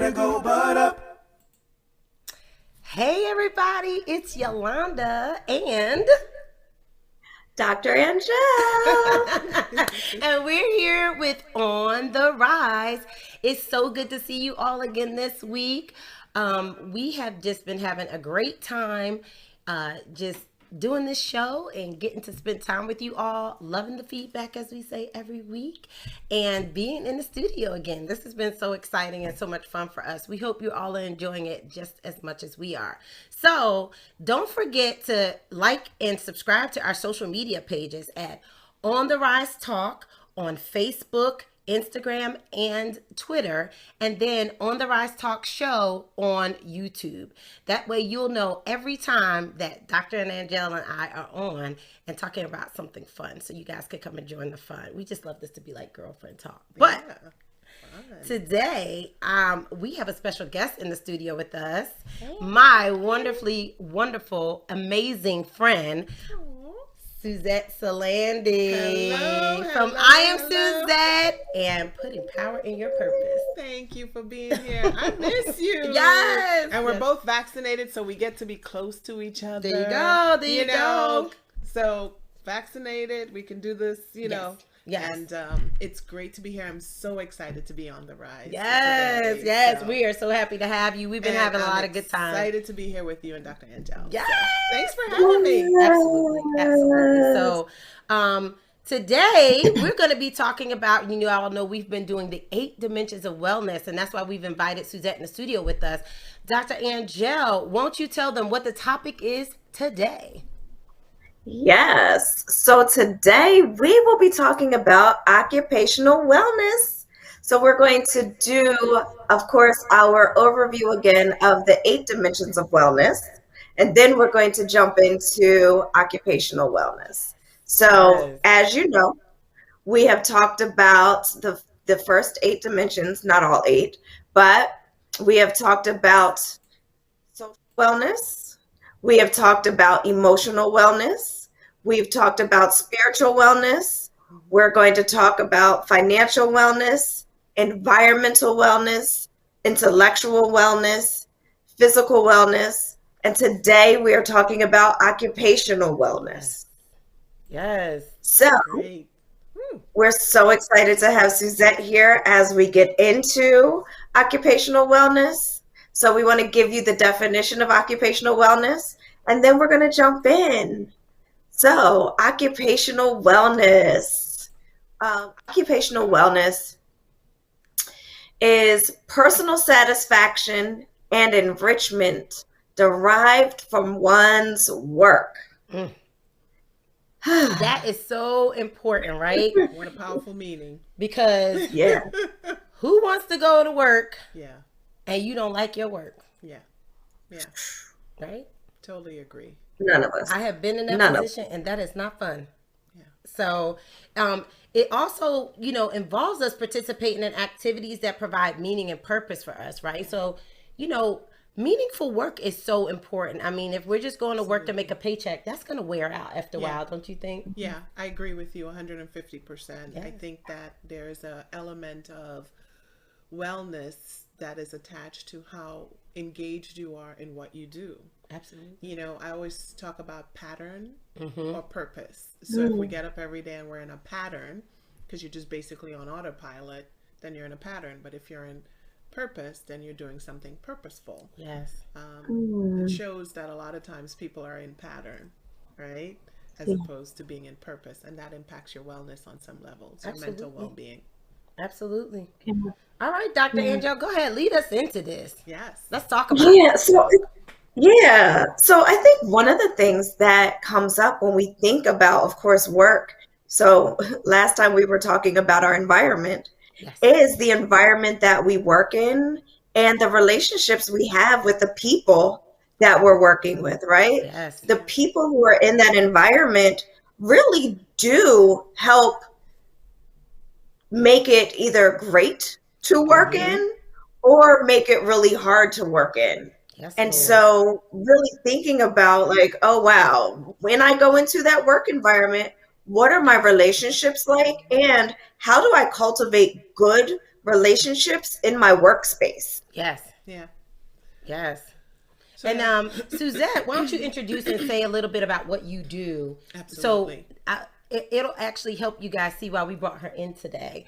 to go butt up. Hey everybody, it's Yolanda and Dr. Angel. and we're here with On the Rise. It's so good to see you all again this week. We have just been having a great time just doing this show and getting to spend time with you all, loving the feedback as we say every week, and being in the studio again. This has been so exciting and so much fun for us. We hope you all are enjoying it just as much as we are. So don't forget to like and subscribe to our social media pages at On the Rise Talk on Facebook, Instagram, and Twitter, and then On the Rise Talk Show on YouTube. That way you'll know every time that Dr. and Angel and I are on and talking about something fun, so you guys can come and join the fun. We just love this to be like girlfriend talk. But today, we have a special guest in the studio with us, my wonderfully wonderful, amazing friend, Suzette Salandy from I Am Suzette and Putting Power in Your Purpose. Thank you for being here. I miss you. Yes. And we're both vaccinated, so we get to be close to each other. There you go. There you go. So vaccinated, we can do this, you know. Yes. And it's great to be here. I'm so excited to be on the rise. Yes, today, yes. so. We are so happy to have you. We've been having a lot of good times. Excited to be here with you and Dr. Angel. Yes. So, thanks for having me. Absolutely. Absolutely. So today we're going to be talking about, you all know we've been doing the 8 dimensions of wellness, and that's why we've invited Suzette in the studio with us. Dr. Angel, won't you tell them what the topic is today? Yes. So today we will be talking about occupational wellness. So we're going to do, of course, our overview again of the 8 dimensions of wellness. And then we're going to jump into occupational wellness. So as you know, we have talked about the first 8 dimensions, not all 8, but we have talked about social wellness. We have talked about emotional wellness. We've talked about spiritual wellness. We're going to talk about financial wellness, environmental wellness, intellectual wellness, physical wellness. And today we are talking about occupational wellness. Yes. So we're so excited to have Suzette here as we get into occupational wellness. So we want to give you the definition of occupational wellness, and then we're going to jump in. So occupational wellness. Occupational wellness is personal satisfaction and enrichment derived from one's work. That is so important, right? What a powerful meaning. Because who wants to go to work and you don't like your work? Yeah. Right? Totally agree. None of us. I have been in that position, and that is not fun. So it also, involves us participating in activities that provide meaning and purpose for us, right? So, meaningful work is so important. I mean, if we're just going to work to make a paycheck, that's going to wear out after a while, don't you think? Yeah, I agree with you 150%. I think that there's an element of wellness that is attached to how engaged you are in what you do. Absolutely. I always talk about pattern or purpose. So if we get up every day and we're in a pattern, because you're just basically on autopilot, then you're in a pattern. But if you're in purpose, then you're doing something purposeful. Yes. It shows that a lot of times people are in pattern, right? As opposed to being in purpose. And that impacts your wellness on some levels, your mental well-being. Absolutely. All right, Dr. Angel, go ahead. Lead us into this. Yes. Let's talk about it. So I think one of the things that comes up when we think about, of course, work. So last time we were talking about our environment is the environment that we work in and the relationships we have with the people that we're working with, right? Yes. The people who are in that environment really do help make it either great to work in or make it really hard to work in. Yes, And Lord. so really thinking about like, oh, wow, when I go into that work environment, what are my relationships like? And how do I cultivate good relationships in my workspace. Yes. Yeah. Yes. So, And Suzette, why don't you introduce and say a little bit about what you do? Absolutely. So it'll actually help you guys see why we brought her in today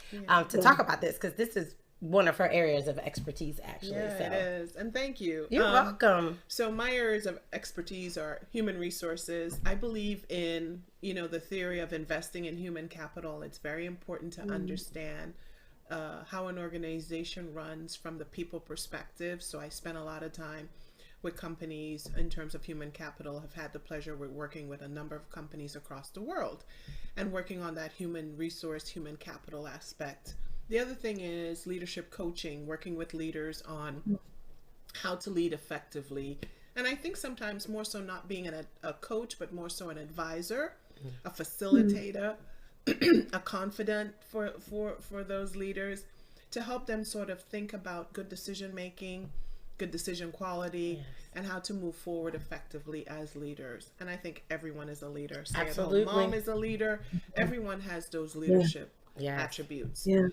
to talk about this, because this is one of her areas of expertise, actually. Yeah, so. it is. And thank you. You're welcome. So my areas of expertise are human resources. I believe in, the theory of investing in human capital. It's very important to understand how an organization runs from the people perspective. So I spend a lot of time with companies in terms of human capital. Have had the pleasure with working with a number of companies across the world and working on that human resource, human capital aspect. The other thing is leadership coaching, working with leaders on how to lead effectively. And I think sometimes more so not being a coach, but more so an advisor, a facilitator, a confidant for those leaders, to help them sort of think about good decision making, good decision quality, and how to move forward effectively as leaders. And I think everyone is a leader. Absolutely. Mom is a leader. Everyone has those leadership attributes. Yeah.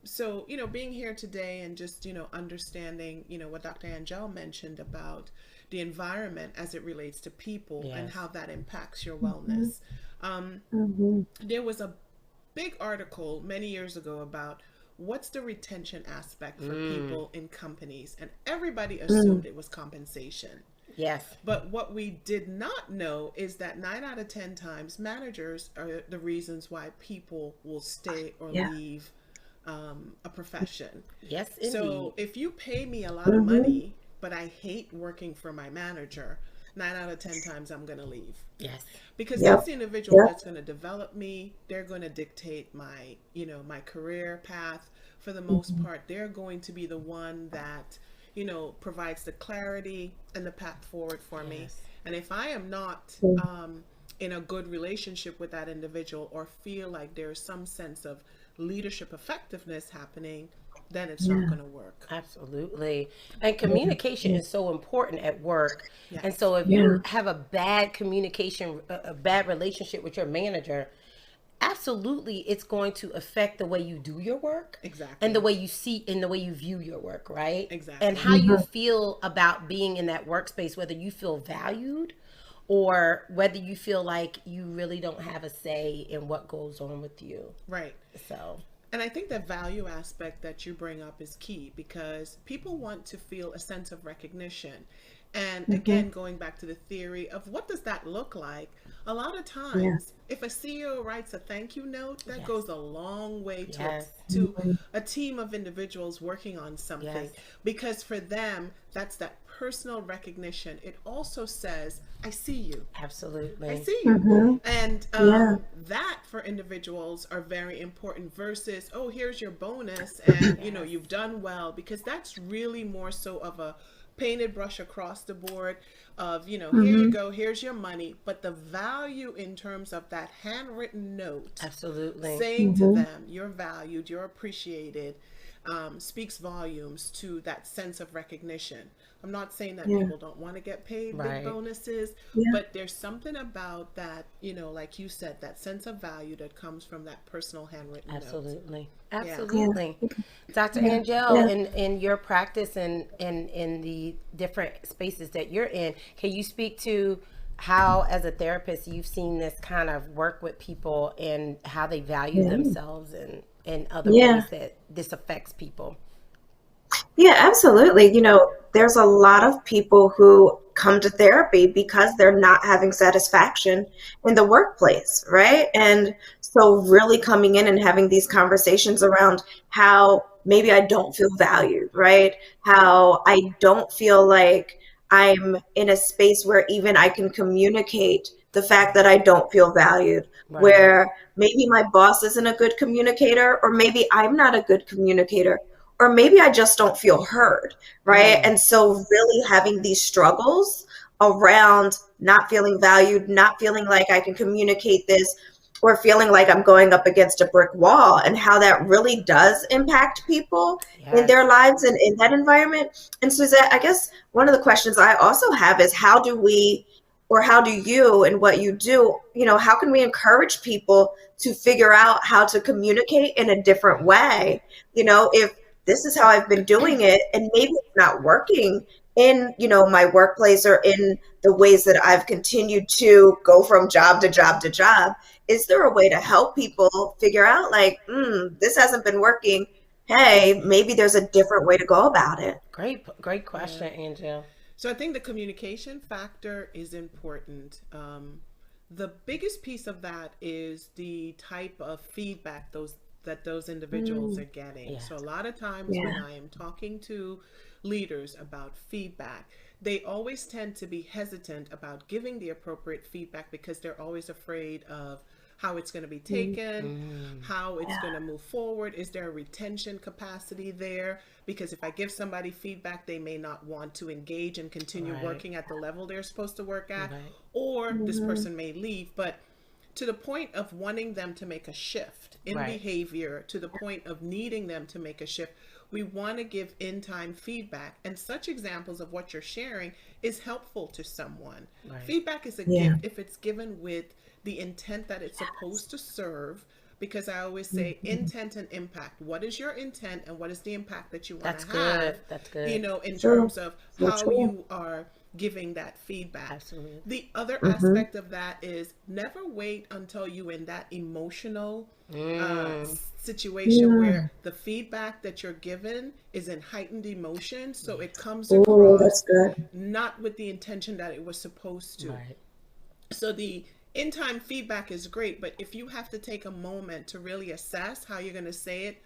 So, being here today and just, understanding, what Dr. Angel mentioned about the environment as it relates to people and how that impacts your wellness. There was a big article many years ago about what's the retention aspect for people in companies, and everybody assumed it was compensation. Yes. But what we did not know is that 9 out of 10 times managers are the reasons why people will stay or leave a profession. Yes, indeed. So if you pay me a lot of money, but I hate working for my manager, 9 out of 10 times I'm going to leave. Yes. Because that's the individual that's going to develop me. They're going to dictate my, my career path. For the most part, they're going to be the one that, provides the clarity and the path forward for me. And if I am not in a good relationship with that individual, or feel like there's some sense of leadership effectiveness happening, then it's not going to work. Absolutely. And communication is so important at work. Yes. And so if you have a bad communication, a bad relationship with your manager, absolutely it's going to affect the way you do your work. Exactly. And the way you see and the way you view your work, right? Exactly. And how you feel about being in that workspace, whether you feel valued or whether you feel like you really don't have a say in what goes on with you. Right. So... And I think the value aspect that you bring up is key, because people want to feel a sense of recognition. And again, going back to the theory of what does that look like? A lot of times, if a CEO writes a thank you note, that goes a long way to a team of individuals working on something. Because for them, that's that personal recognition. It also says, I see you. Absolutely. I see you. And that for individuals are very important versus, oh, here's your bonus and, you've done well, because that's really more so of a painted brush across the board of, here you go, here's your money. But the value in terms of that handwritten note, absolutely, saying to them, you're valued, you're appreciated, speaks volumes to that sense of recognition. I'm not saying that people don't want to get paid big bonuses, but there's something about that, like you said, that sense of value that comes from that personal handwritten note. Absolutely. Dr. Angel, in your practice and in the different spaces that you're in, can you speak to how, as a therapist, you've seen this kind of work with people and how they value themselves and other ways that this affects people? Yeah, absolutely. There's a lot of people who come to therapy because they're not having satisfaction in the workplace, right? And so really coming in and having these conversations around how maybe I don't feel valued, right? How I don't feel like I'm in a space where even I can communicate the fact that I don't feel valued, where maybe my boss isn't a good communicator, or maybe I'm not a good communicator, or maybe I just don't feel heard, right? And so really having these struggles around not feeling valued, not feeling like I can communicate this, or feeling like I'm going up against a brick wall, and how that really does impact people in their lives and in that environment. And Suzette, I guess one of the questions I also have is, how do we or how do you and what you do, how can we encourage people to figure out how to communicate in a different way? If this is how I've been doing it and maybe it's not working in, my workplace or in the ways that I've continued to go from job to job to job, is there a way to help people figure out like, this hasn't been working. Hey, maybe there's a different way to go about it. Great question, Angel. So I think the communication factor is important. The biggest piece of that is the type of feedback that those individuals are getting. Yeah. So a lot of times when I am talking to leaders about feedback, they always tend to be hesitant about giving the appropriate feedback because they're always afraid of how it's going to be taken, how it's going to move forward. Is there a retention capacity there? Because if I give somebody feedback, they may not want to engage and continue working at the level they're supposed to work at, or this person may leave. But to the point of wanting them to make a shift in behavior, to the point of needing them to make a shift, we want to give in-time feedback. And such examples of what you're sharing is helpful to someone. Feedback is a gift if it's given with the intent that it's supposed to serve, because I always say intent and impact. What is your intent and what is the impact that you want to have? That's good. In terms of how you are giving that feedback. Absolutely. The other aspect of that is never wait until you're in that emotional situation where the feedback that you're given is in heightened emotion. So it comes across not with the intention that it was supposed to. So the in-time feedback is great, but if you have to take a moment to really assess how you're going to say it,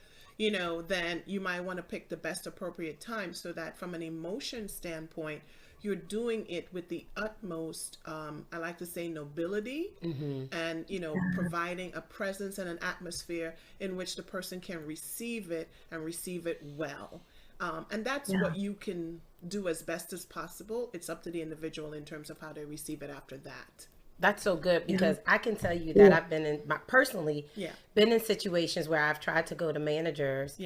then you might want to pick the best appropriate time so that from an emotion standpoint, you're doing it with the utmost, I like to say, nobility, and, providing a presence and an atmosphere in which the person can receive it and receive it well. And that's what you can do as best as possible. It's up to the individual in terms of how they receive it after that. That's so good, because I can tell you that I've been personally been in situations where I've tried to go to managers,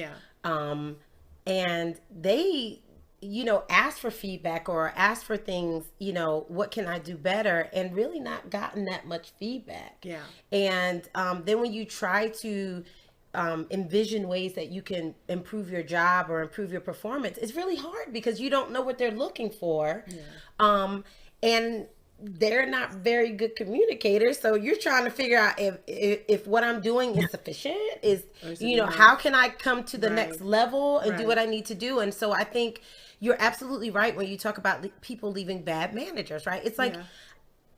and they, ask for feedback or ask for things, what can I do better, and really not gotten that much feedback. And then when you try to envision ways that you can improve your job or improve your performance, it's really hard because you don't know what they're looking for. And they're not very good communicators, so you're trying to figure out if what I'm doing is sufficient, how can I come to the next level and do what I need to do. And so I think you're absolutely right when you talk about people leaving bad managers, right? It's like,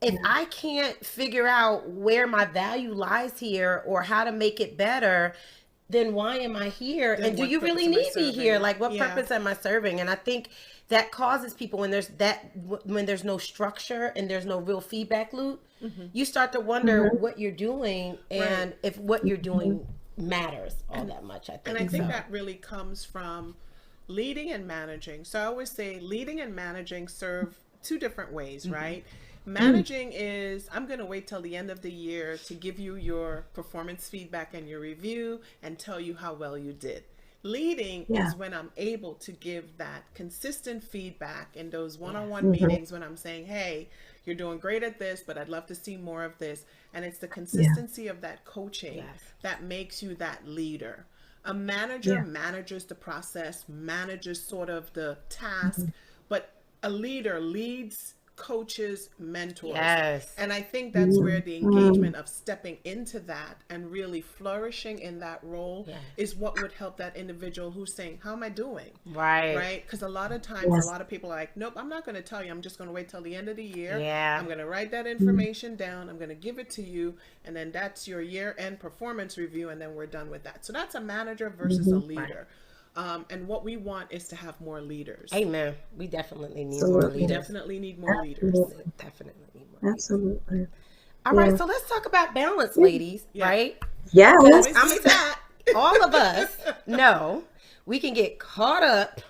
if I can't figure out where my value lies here or how to make it better, then why am I here? And do you really need me here? Like, what purpose am I serving? And I think that causes people, when there's no structure and there's no real feedback loop, you start to wonder what you're doing and if what you're doing matters all that much. I think that really comes from leading and managing. So I always say leading and managing serve two different ways, right? Managing is, I'm going to wait till the end of the year to give you your performance feedback and your review and tell you how well you did. Leading is when I'm able to give that consistent feedback in those one-on-one meetings when I'm saying, hey, you're doing great at this, but I'd love to see more of this. And it's the consistency of that coaching that makes you that leader. A manager manages the process, manages sort of the task, but a leader leads, coaches, mentors. And I think that's where the engagement of stepping into that and really flourishing in that role is what would help that individual who's saying, how am I doing? Right? Because a lot of times, a lot of people are like, nope, I'm not going to tell you. I'm just going to wait till the end of the year. I'm going to write that information down. I'm going to give it to you. And then that's your year-end performance review. And then we're done with that. So that's a manager versus a leader. And what we want is to have more leaders. Amen. We definitely need more leaders. We definitely need more leaders. Definitely need more Absolutely. leaders. All right, so let's talk about balance, ladies, right? Yes. All of us know we can get caught up,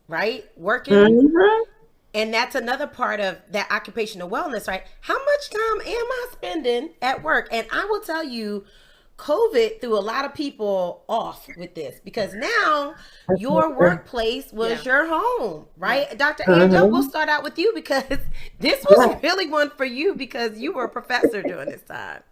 right, working. And that's another part of that occupational wellness, right? How much time am I spending at work? And I will tell you, COVID threw a lot of people off with this because now your workplace was your home, right? Dr. Angel, we'll start out with you because this was really one for you because you were a professor during this time.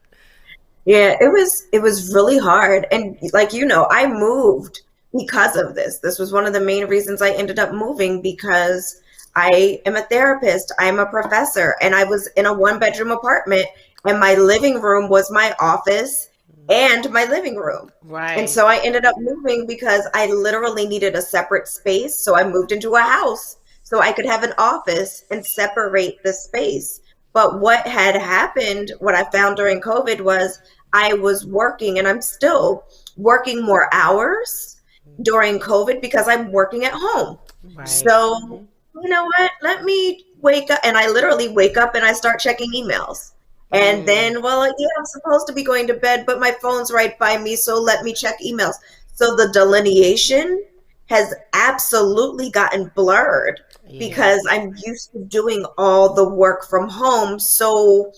Yeah, it was really hard. And like, I moved because of this. This was one of the main reasons I ended up moving, because I am a therapist, I'm a professor, and I was in a 1-bedroom apartment, and my living room was my office and my living room. Right. And so I ended up moving because I literally needed a separate space. So I moved into a house so I could have an office and separate the space. But what had happened, what I found during COVID, was I was working, and I'm still working more hours during COVID because I'm working at home. Right. So, you know what? Let me wake up. And I literally wake up and I start checking emails. And then, well, yeah, I'm supposed to be going to bed, but my phone's right by me, so let me check emails. So the delineation has absolutely gotten blurred because I'm used to doing all the work from home. So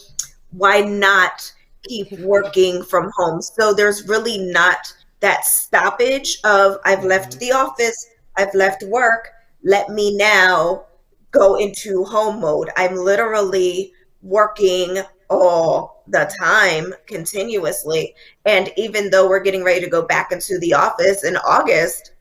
why not keep working from home? So there's really not that stoppage of I've left the office, I've left work, let me now go into home mode. I'm literally working all the time continuously. And even though we're getting ready to go back into the office in August,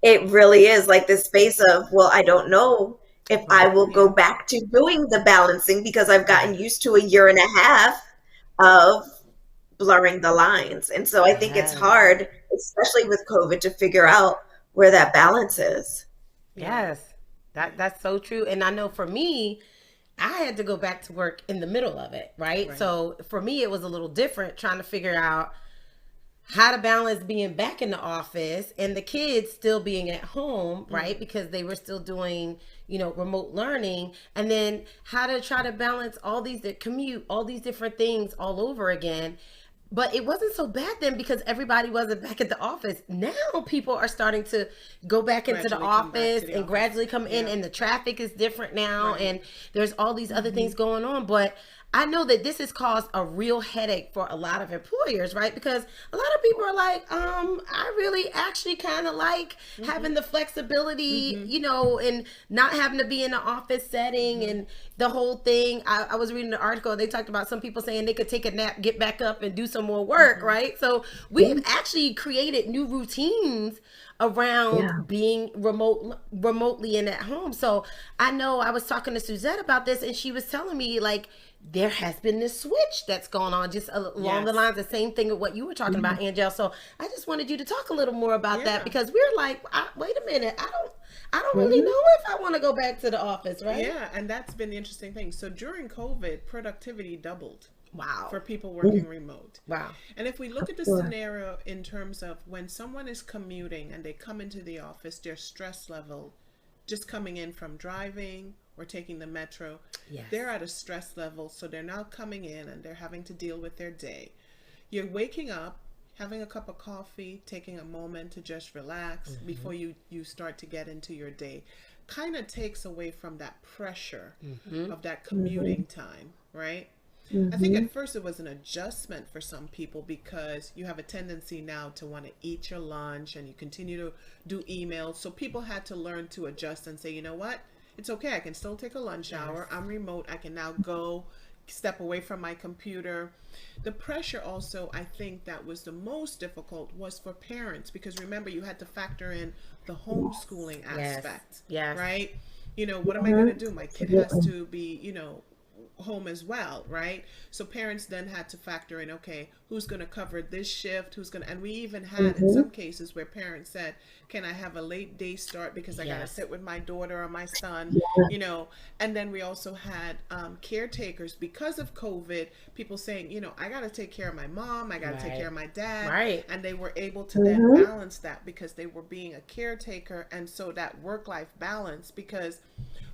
it really is like this space of, well, I don't know if I will go back to doing the balancing because I've gotten used to a year and a half of blurring the lines. And so I think it's hard, especially with COVID, to figure out where that balance is. Yes, that's so true. And I know for me, I had to go back to work in the middle of it, right? So for me, it was a little different trying to figure out how to balance being back in the office and the kids still being at home, right? Because they were still doing, remote learning, and then how to try to balance all these, the commute, all these different things all over again. But it wasn't so bad then because everybody wasn't back at the office. Now people are starting to go back into the office and gradually come in, and the traffic is different now, and there's all these other things going on. But I know that this has caused a real headache for a lot of employers, right? Because a lot of people are like, I really actually kind of like having the flexibility, and not having to be in the office setting and the whole thing. I was reading an article, they talked about some people saying they could take a nap, get back up and do some more work, right? So we've actually created new routines around being remotely and at home. So I know I was talking to Suzette about this, and she was telling me, like, there has been this switch that's going on just along the lines, the same thing with what you were talking about, Angel. So I just wanted you to talk a little more about that, because we're like, wait a minute, I don't really know if I want to go back to the office, right? Yeah, and that's been the interesting thing. So during COVID, productivity doubled. Wow. For people working remote. Wow. And if we look at the scenario in terms of when someone is commuting and they come into the office, their stress level, just coming in from driving or taking the metro, they're at a stress level. So they're now coming in and they're having to deal with their day. You're waking up, having a cup of coffee, taking a moment to just relax before you start to get into your day. Kind of takes away from that pressure of that commuting time, right? I think at first it was an adjustment for some people because you have a tendency now to want to eat your lunch and you continue to do emails. So people had to learn to adjust and say, you know what? It's okay. I can still take a lunch hour. I'm remote. I can now go step away from my computer. The pressure also, I think that was the most difficult was for parents, because remember, you had to factor in the homeschooling aspect, right? What am I going to do? My kid has to be, home as well, right? So parents then had to factor in, okay, who's going to cover this shift, and we even had in some cases where parents said, can I have a late day start because I got to sit with my daughter or my son, and then we also had caretakers because of COVID, people saying, I got to take care of my mom, I got to take care of my dad, and they were able to then balance that because they were being a caretaker, and so that work-life balance, because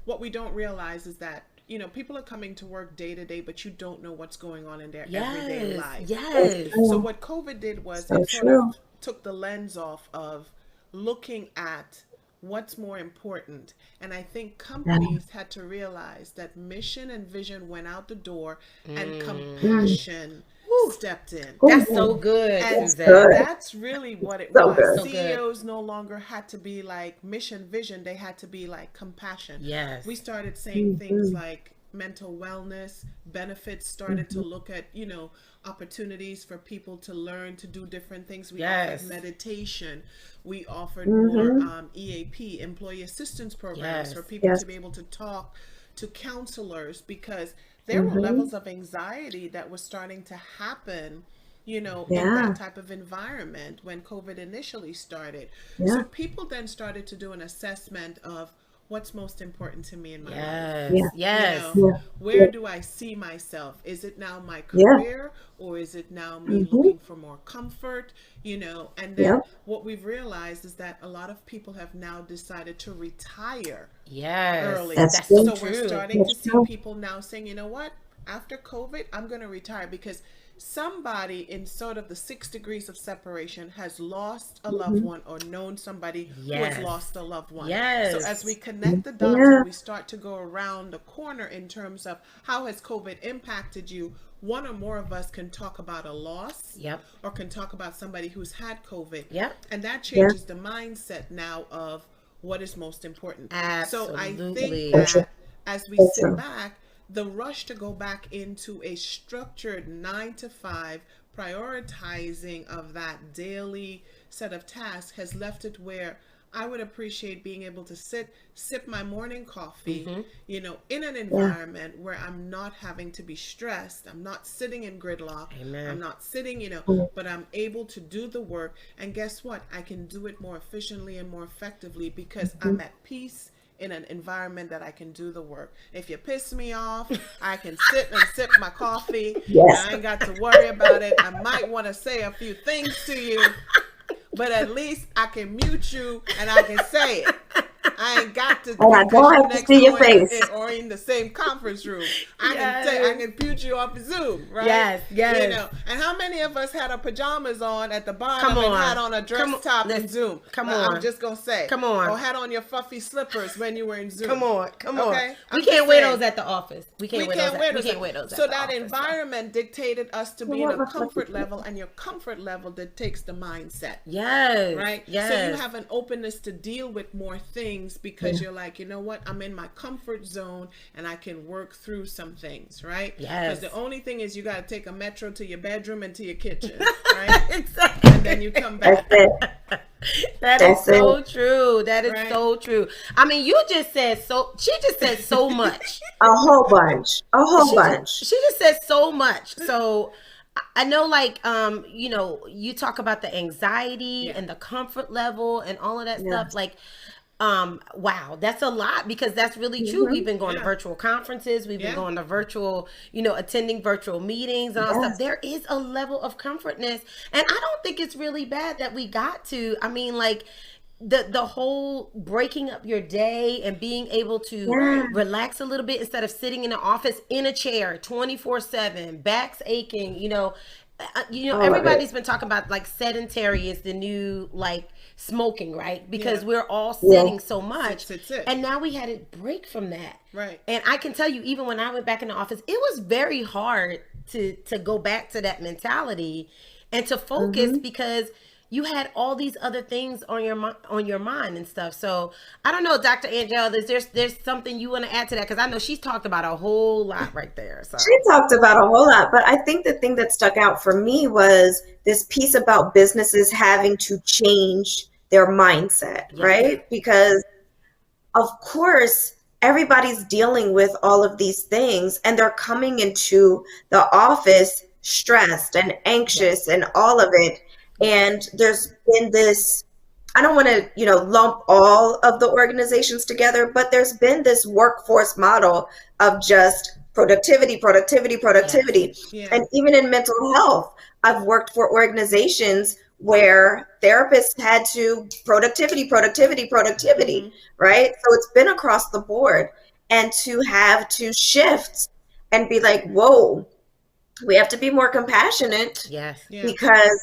what we don't realize is that people are coming to work day to day, but you don't know what's going on in their everyday life. So what COVID did was it sort of took the lens off of looking at what's more important. And I think companies had to realize that mission and vision went out the door, and compassion stepped in. That's so good, And Suzette. that's really what it So was. good. So good. CEOs no longer had to be like mission, vision. They had to be like compassion. Yes. We started saying things like mental wellness, benefits, started to look at, opportunities for people to learn to do different things. We Yes. offered meditation. We offered more EAP, employee assistance programs, Yes. for people Yes. to be able to talk to counselors, because there were levels of anxiety that was starting to happen, in that type of environment when COVID initially started. So people then started to do an assessment of what's most important to me in my life. Yes. Yes. Where do I see myself? Is it now my career, or is it now me looking for more comfort? And then what we've realized is that a lot of people have now decided to retire early. That's So true. we're starting to see people now saying, you know what? After COVID, I'm going to retire, because somebody in sort of the 6 degrees of separation has lost a loved one, or known somebody who has lost a loved one. Yes. So as we connect the dots and we start to go around the corner in terms of how has COVID impacted you, one or more of us can talk about a loss, or can talk about somebody who's had COVID. And that changes the mindset now of what is most important. So I think that as we sit back, the rush to go back into a structured 9 to 5 prioritizing of that daily set of tasks has left it where I would appreciate being able to sip my morning coffee, in an environment where I'm not having to be stressed. I'm not sitting in gridlock. I'm not sitting, but I'm able to do the work. And guess what? I can do it more efficiently and more effectively, because I'm at peace in an environment that I can do the work. If you piss me off, I can sit and sip my coffee. I ain't got to worry about it. I might want to say a few things to you, but at least I can mute you and I can say it. I ain't got to I don't have to see your face, or in the same conference room. I can mute you off Zoom, right? Yes. And how many of us had our pajamas on at the bottom and had on a dress top in Zoom? I'm just gonna say. Or had on your fluffy slippers when you were in Zoom. Come on. Okay? We can't wear those at the office. We can't wear those. So that environment dictated us to be in a comfort level, and your comfort level dictates the mindset. Yes. Right? Yes. So you have an openness to deal with more things, because you're like, you know what? I'm in my comfort zone and I can work through some things, right? Yes. Because the only thing is you got to take a metro to your bedroom and to your kitchen, right? Exactly. And then you come back. That is so true. That is so true. I mean, she just said so much. A whole bunch. She just said so much. So I know, like, you talk about the anxiety and the comfort level and all of that stuff. Like, wow, that's a lot, because that's really true. We've been going to virtual conferences. We've been going to virtual, attending virtual meetings and all stuff. There is a level of comfortness. And I don't think it's really bad that we got to, I mean, like, the whole breaking up your day and being able to relax a little bit instead of sitting in the office in a chair 24/7, backs aching, everybody's been talking about, like, sedentary is the new, like, smoking, right? Because we're all sitting so much. And now we had a break from that. Right. And I can tell you, even when I went back in the office, it was very hard to go back to that mentality and to focus, because you had all these other things on your mind and stuff. So I don't know, Dr. Angel, there's something you want to add to that? Because I know she's talked about a whole lot right there. So she talked about a whole lot, but I think the thing that stuck out for me was this piece about businesses having to change their mindset, right? Because of course, everybody's dealing with all of these things, and they're coming into the office stressed and anxious and all of it. And there's been this, I don't want to, lump all of the organizations together, but there's been this workforce model of just productivity. And even in mental health, I've worked for organizations where therapists had to productivity, right? So it's been across the board. And to have to shift and be like, whoa, we have to be more compassionate. Because,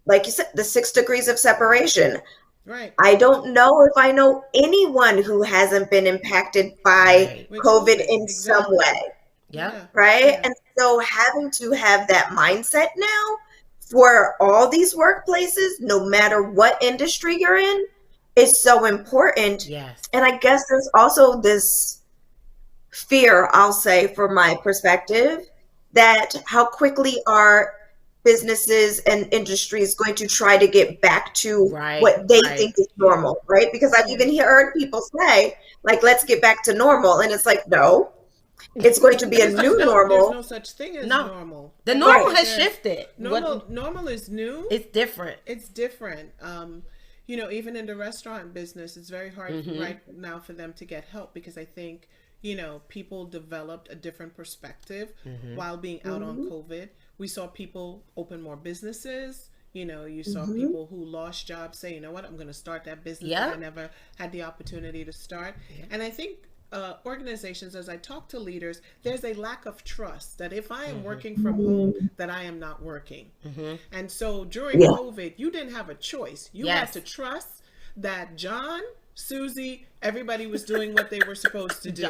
like you said, the 6 degrees of separation. Right. I don't know if I know anyone who hasn't been impacted by COVID in some way. Yeah. Right. And so having to have that mindset now for all these workplaces, no matter what industry you're in, is so important. Yes. And I guess there's also this fear, I'll say, from my perspective, that how quickly are businesses and industries going to try to get back to what they think is normal, right? Because I've even heard people say, like, let's get back to normal. And it's like, no, it's going to be a new normal. There's no such thing as normal. The normal has shifted. Normal is new. It's different. It's different. You know, even in the restaurant business, it's very hard right now for them to get help because I think, you know, people developed a different perspective while being out on COVID. We saw people open more businesses. You know, you saw people who lost jobs say, you know what, I'm going to start that business that I never had the opportunity to start. And I think organizations, as I talk to leaders, there's a lack of trust that if I am working from home, that I am not working. And so during COVID, you didn't have a choice. You had to trust that John, Susie, everybody was doing what they were supposed to do.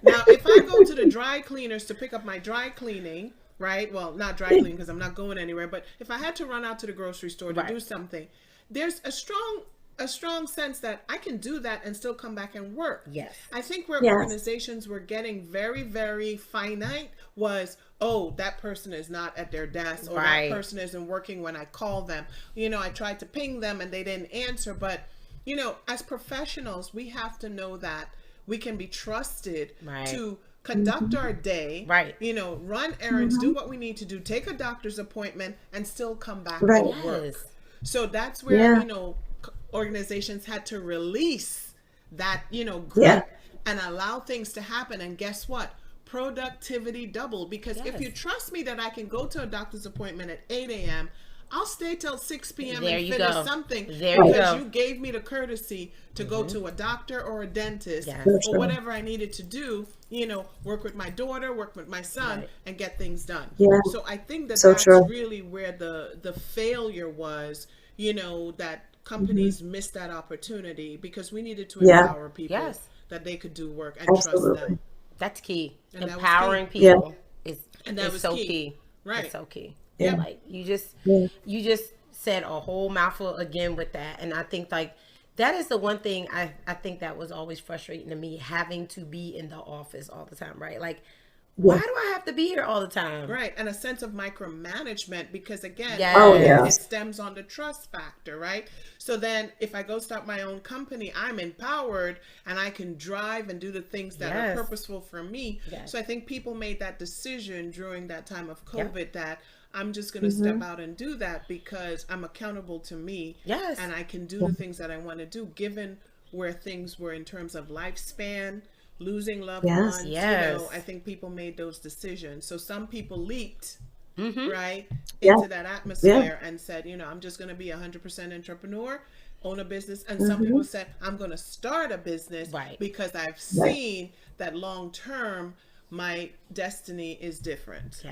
Now, if I go to the dry cleaners to pick up my dry cleaning, right? Well, not dry cleaning because I'm not going anywhere, but if I had to run out to the grocery store to do something, there's a strong sense that I can do that and still come back and work. I think where organizations were getting very, very finite was, oh, that person is not at their desk or that person isn't working when I call them. You know, I tried to ping them and they didn't answer, but you know, as professionals, we have to know that we can be trusted to conduct our day, you know, run errands, do what we need to do, take a doctor's appointment, and still come back to work. So that's where, you know, organizations had to release that, you know, grip and allow things to happen. And guess what? Productivity doubled. Because if you trust me that I can go to a doctor's appointment at 8 a.m., I'll stay till 6 p.m. and finish something because you gave me the courtesy to go to a doctor or a dentist or whatever I needed to do, you know, work with my daughter, work with my son, and get things done. So I think that that's really where the failure was, you know, that companies missed that opportunity because we needed to empower people that they could do work and trust them. That's key. And empowering people is so key. Right. It's so key. Like you just said a whole mouthful again with that. And I think like that is the one thing I think that was always frustrating to me, having to be in the office all the time, right? Like, why do I have to be here all the time? Right. And a sense of micromanagement because again, it stems on the trust factor, right? So then if I go start my own company, I'm empowered and I can drive and do the things that are purposeful for me. So I think people made that decision during that time of COVID that I'm just going to step out and do that because I'm accountable to me. And I can do the things that I want to do given where things were in terms of lifespan, losing loved ones. You know, I think people made those decisions. So some people leaped right into that atmosphere and said, you know, I'm just going to be 100% entrepreneur, own a business. And some people said, I'm going to start a business because I've seen that long term my destiny is different.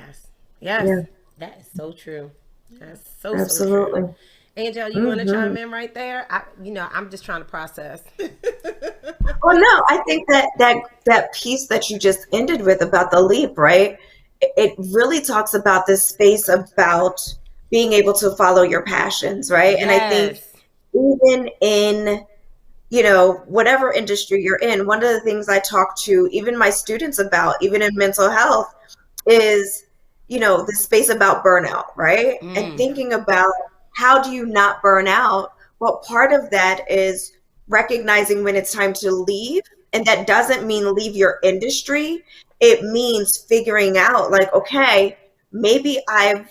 That is so true. That's so true. Angel, you want to chime in right there? I'm just trying to process. Well, no, I think that piece that you just ended with about the leap, right? It really talks about this space about being able to follow your passions, right? And I think even in, you know, whatever industry you're in, one of the things I talk to even my students about, even in mental health, is, you know, the space about burnout, right? And thinking about how do you not burn out? Well, part of that is recognizing when it's time to leave. And that doesn't mean leave your industry. It means figuring out like, okay, maybe I've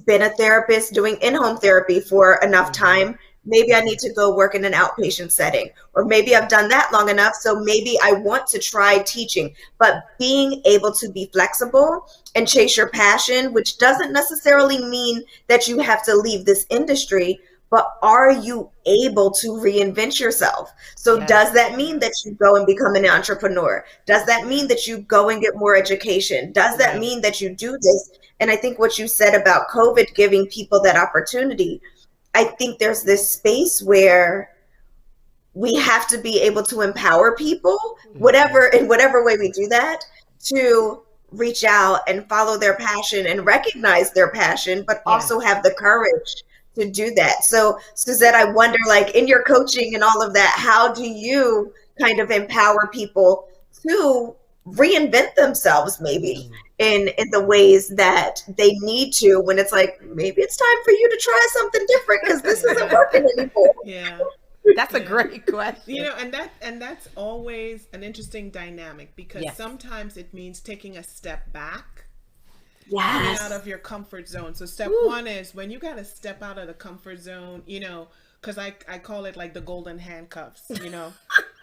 been a therapist doing in-home therapy for enough time. Maybe I need to go work in an outpatient setting, or maybe I've done that long enough. So maybe I want to try teaching, but being able to be flexible and chase your passion, which doesn't necessarily mean that you have to leave this industry, but are you able to reinvent yourself? So does that mean that you go and become an entrepreneur? Does that mean that you go and get more education? Does that mean that you do this? And I think what you said about COVID giving people that opportunity, I think there's this space where we have to be able to empower people, in whatever way we do that, to reach out and follow their passion and recognize their passion, but also have the courage to do that. So Suzette, I wonder, like in your coaching and all of that, how do you kind of empower people to reinvent themselves maybe in the ways that they need to, when it's like, maybe it's time for you to try something different because this isn't working anymore? Yeah. That's a great question. You know, and that's always an interesting dynamic, because sometimes it means taking a step back, coming out of your comfort zone. So step one is when you got to step out of the comfort zone, you know, because I call it like the golden handcuffs, you know,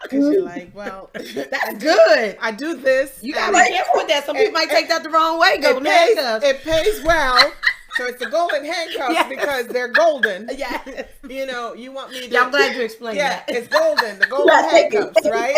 because you're like, well, that's good. I do this. You got to be careful with that. Some people might take that the wrong way. Golden handcuffs. It pays well. So it's the golden handcuffs because they're golden. Yeah. You know, you want me to... Yeah, I'm glad you explained that. Yeah, it's golden. The golden handcuffs, right?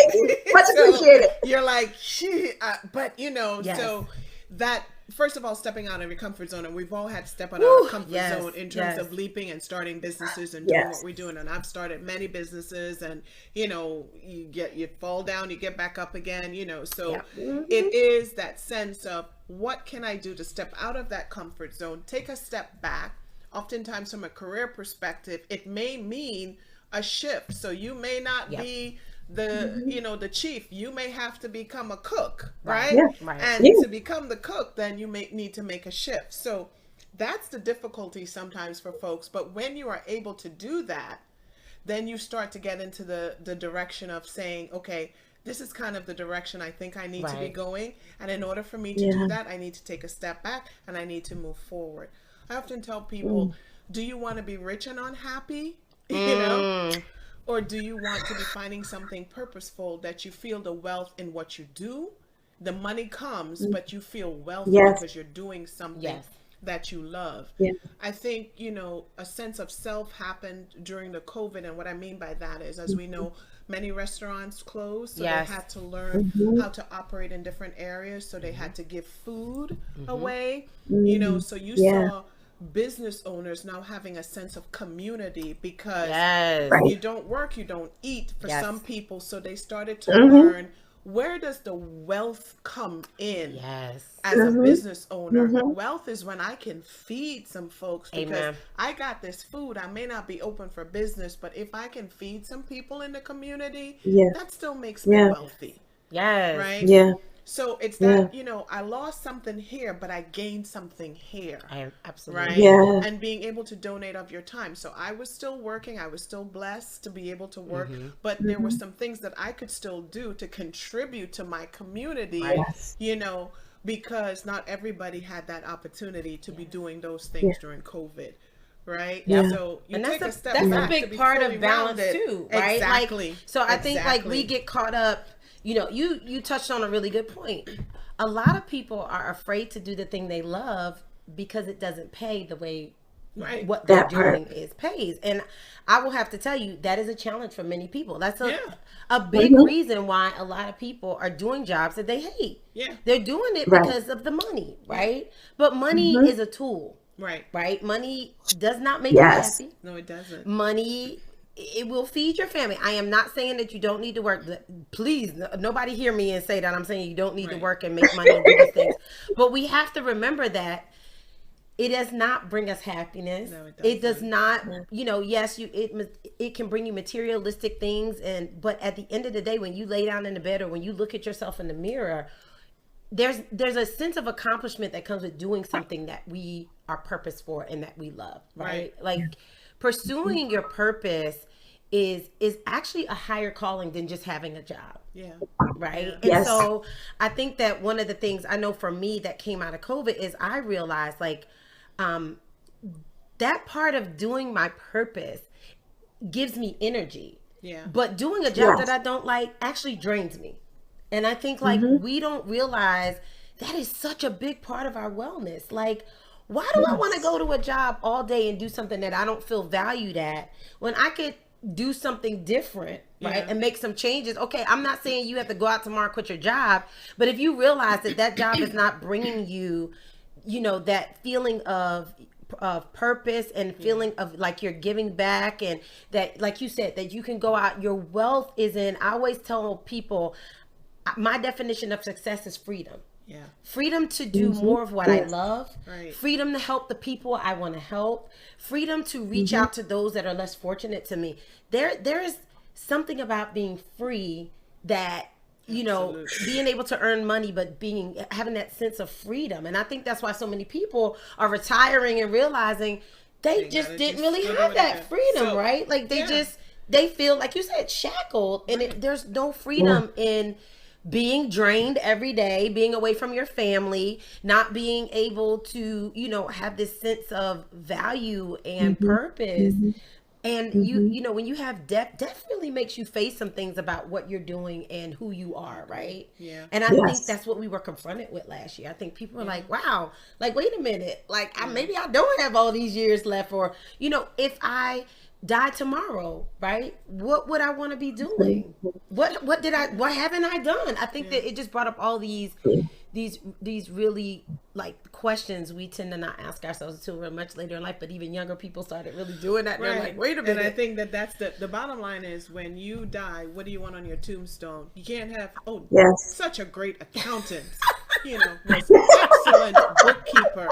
Much appreciated. You're like, shit. But, you know, so that... First of all, stepping out of your comfort zone, and we've all had to step out of our comfort zone in terms of leaping and starting businesses and doing what we're doing. And I've started many businesses, and you know, you fall down, you get back up again, you know. So it is that sense of, what can I do to step out of that comfort zone, take a step back. Oftentimes from a career perspective, it may mean a shift. So you may not be the you know, the chief. You may have to become a cook, right? And to become the cook, then you may need to make a shift. So that's the difficulty sometimes for folks. But when you are able to do that, then you start to get into the direction of saying, okay, this is kind of the direction I think I need to be going. And in order for me to do that, I need to take a step back and I need to move forward. I often tell people, do you want to be rich and unhappy? You know? Or do you want to be finding something purposeful that you feel the wealth in what you do? The money comes, but you feel wealthy because you're doing something that you love. I think, you know, a sense of self happened during the COVID. And what I mean by that is, as we know, many restaurants closed. So they had to learn how to operate in different areas. So they had to give food away, you know, so you saw business owners now having a sense of community, because you don't work, you don't eat for some people. So they started to learn, where does the wealth come in as a business owner? Wealth is when I can feed some folks, because I got this food. I may not be open for business, but if I can feed some people in the community, that still makes me wealthy. Right? So it's that, you know, I lost something here, but I gained something here. Absolutely. Right? And being able to donate of your time. So I was still working. I was still blessed to be able to work. But there were some things that I could still do to contribute to my community, you know, because not everybody had that opportunity to be doing those things during COVID. Right? So you take a step back. That's a big part of balance too, right? Exactly. Like, so I think like we get caught up. You know, you touched on a really good point. A lot of people are afraid to do the thing they love because it doesn't pay the way what they're doing pays. And I will have to tell you, that is a challenge for many people. That's a big reason why a lot of people are doing jobs that they hate. They're doing it because of the money, right? But money is a tool. Right? Money does not make you happy. No, it doesn't. Money, it will feed your family. I am not saying that you don't need to work. Please, nobody hear me and say that. I'm saying you don't need to work and make money and do these things. But we have to remember that it does not bring us happiness. No, it does not. You know, yes, it can bring you materialistic things, but at the end of the day, when you lay down in the bed or when you look at yourself in the mirror, there's a sense of accomplishment that comes with doing something that we are purpose for and that we love. Right? Like. Pursuing your purpose is actually a higher calling than just having a job. Right? And so I think that one of the things I know for me that came out of COVID is I realized like that part of doing my purpose gives me energy. But doing a job that I don't like actually drains me. And I think like we don't realize that is such a big part of our wellness. Like, why do I want to go to a job all day and do something that I don't feel valued at when I could do something different, right? And make some changes. Okay, I'm not saying you have to go out tomorrow and quit your job, but if you realize that job is not bringing you, you know, that feeling of purpose and feeling of like you're giving back, and that, like you said, that you can go out, your wealth is in, I always tell people, my definition of success is freedom. Yeah. Freedom to do more of what I love. Right. Freedom to help the people I want to help. Freedom to reach out to those that are less fortunate to me. There is something about being free that, you know, being able to earn money, but having that sense of freedom. And I think that's why so many people are retiring and realizing they just didn't really have that freedom, right? Like they feel, like you said, shackled, and there's no freedom in being drained every day, being away from your family, not being able to, you know, have this sense of value and purpose. And you know, when you have debt really makes you face some things about what you're doing and who you are, right? Yeah. And I think that's what we were confronted with last year. I think people were like, wow, like, wait a minute, like, maybe I don't have all these years left, or, you know, if I die tomorrow, right? What would I want to be doing? What haven't I done? I think that it just brought up all these really, like, questions we tend to not ask ourselves until we're much later in life, but even younger people started really doing that. Right. They're like, wait a minute. And I think that that's the bottom line is, when you die, what do you want on your tombstone? You can't have, such a great accountant, you know, was excellent bookkeeper,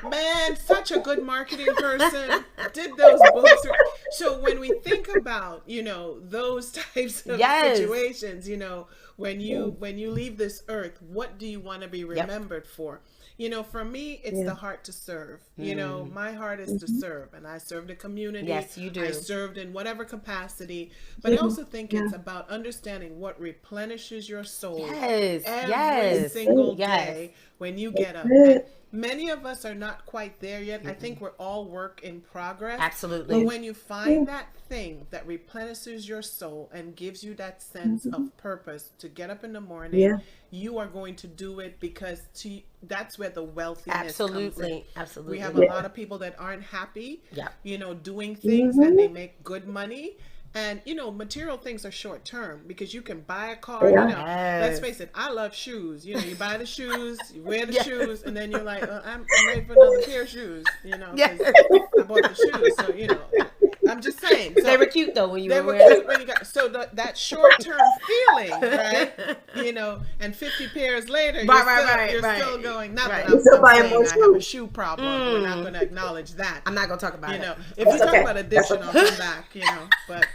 man, such a good marketing person, did those books. So when we think about, you know, those types of situations, you know, when you leave this earth, what do you want to be remembered for? You know, for me, it's the heart to serve. You know, my heart is to serve, and I serve the community. Yes, you do. I served in whatever capacity, but I also think it's about understanding what replenishes your soul every single day when you get up. And many of us are not quite there yet. I think we're all work in progress. Absolutely. But when you find that thing that replenishes your soul and gives you that sense of purpose to get up in the morning, you are going to do it because that's where the wealthiness comes in. Absolutely. We have a lot of people that aren't happy, you know, doing things and they make good money. And, you know, material things are short term because you can buy a car, you know, let's face it, I love shoes. You know, you buy the shoes, you wear the shoes, and then you're like, I'm ready for another pair of shoes, you know, because I bought the shoes. So, you know, I'm just saying. So, they were cute though when you were wearing them. When you got, so that short term feeling, right? You know, and 50 pairs later, you're still going, not that I'm saying I have a shoe problem. We're not going to acknowledge that. I'm not going to talk about it. You know, if you talk about addiction, I'll come back, you know, but